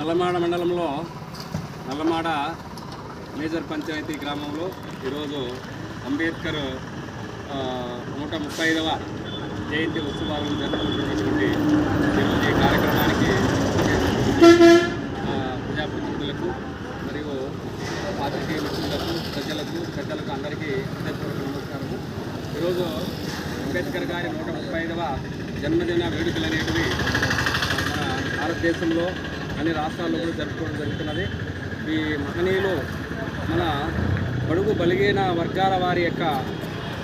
నల్లమాడ మండలంలో నల్లమాడ మేజర్ పంచాయతీ గ్రామంలో ఈరోజు అంబేద్కర్ 135వ జయంతి ఉత్సవాలను జరుపుకుంటున్నటువంటి ఈరోజు ఈ కార్యక్రమానికి ప్రజాప్రతినిధులకు మరియు పాత్రికేయ మిత్రులకు పెద్దలకు అందరికీ హృదయపూర్వక నమస్కారము. ఈరోజు అంబేద్కర్ గారి 135వ జన్మదిన వేడుకలు అనేటివి మన భారతదేశంలో అన్ని రాష్ట్రాల్లో కూడా జరుపుకోవడం జరుగుతున్నది. ఈ మహనీయులు మన బడుగు బలిగిన వర్గాల వారి యొక్క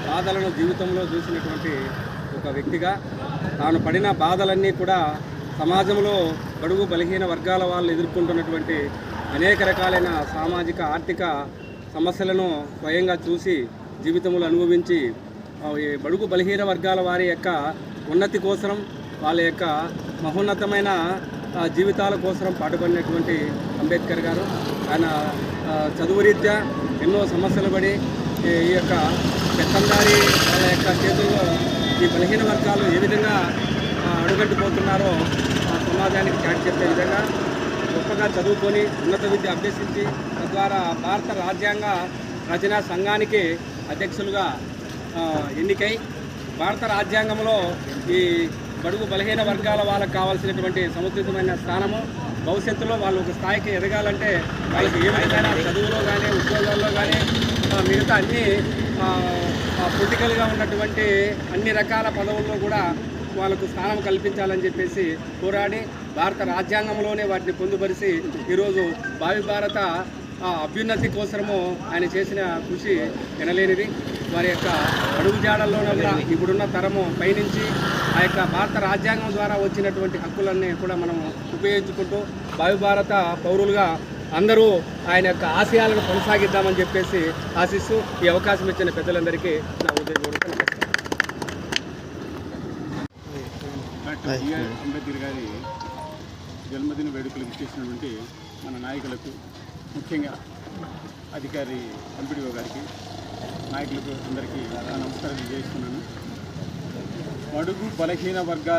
బాధలను జీవితంలో చూసినటువంటి ఒక వ్యక్తిగా తాను పడిన బాధలన్నీ కూడా సమాజంలో బడుగు బలహీన వర్గాల వాళ్ళు ఎదుర్కొంటున్నటువంటి అనేక రకాలైన సామాజిక ఆర్థిక సమస్యలను స్వయంగా చూసి జీవితంలో అనుభవించి ఈ బడుగు బలహీన వర్గాల వారి యొక్క ఉన్నతి కోసం వాళ్ళ యొక్క మహోన్నతమైన జీవితాల కోసం పాటుపడినటువంటి అంబేద్కర్ గారు ఆయన చదువు రీత్యా ఎన్నో సమస్యలు పడి ఈ యొక్క పెత్తందారి వాళ్ళ యొక్క చేతుల్లో ఈ బలహీన వర్గాలు ఏ విధంగా అడుగంటిపోతున్నారో సమాజానికి చాటి చెప్పే విధంగా గొప్పగా చదువుకొని ఉన్నత విద్య అభ్యసించి తద్వారా భారత రాజ్యాంగ రచనా సంఘానికి అధ్యక్షులుగా ఎన్నికై భారత రాజ్యాంగంలో ఈ బడుగు బలహీన వర్గాల వాళ్ళకు కావాల్సినటువంటి సముచితమైన స్థానము భవిష్యత్తులో వాళ్ళు ఒక స్థాయికి ఎదగాలంటే వాళ్ళకి ఏ విధంగా చదువులో కానీ ఉద్యోగాల్లో కానీ మిగతా అన్ని పొలిటికల్గా ఉన్నటువంటి అన్ని రకాల పదవుల్లో కూడా వాళ్ళకు స్థానం కల్పించాలని చెప్పేసి పోరాడి భారత రాజ్యాంగంలోనే వాటిని పొందుపరిచి ఈరోజు భావి భారత అభ్యున్నతి కోసము ఆయన చేసిన కృషి ఎనలేనిది. వారి యొక్క అడుగుజాడల్లోనే కూడా ఇప్పుడున్న తరము పయనించి ఆ యొక్క భారత రాజ్యాంగం ద్వారా వచ్చినటువంటి హక్కులన్నీ కూడా మనం ఉపయోగించుకుంటూ భావి భారత పౌరులుగా అందరూ ఆయన యొక్క ఆశయాలను కొనసాగిద్దామని చెప్పేసి ఆశిస్తూ ఈ అవకాశం ఇచ్చిన పెద్దలందరికీ నా ఉదయపూర్వక డాక్టర్ అంబేద్కర్ గారి జన్మదిన వేడుకలకు ఇచ్చేసినటువంటి మన నాయకులకు, ముఖ్యంగా అధికారి ఎంపీడీఓ గారికి, నాయకులకు అందరికీ నమస్కారాలు చేస్తున్నాను. బడుగు బలహీన వర్గాల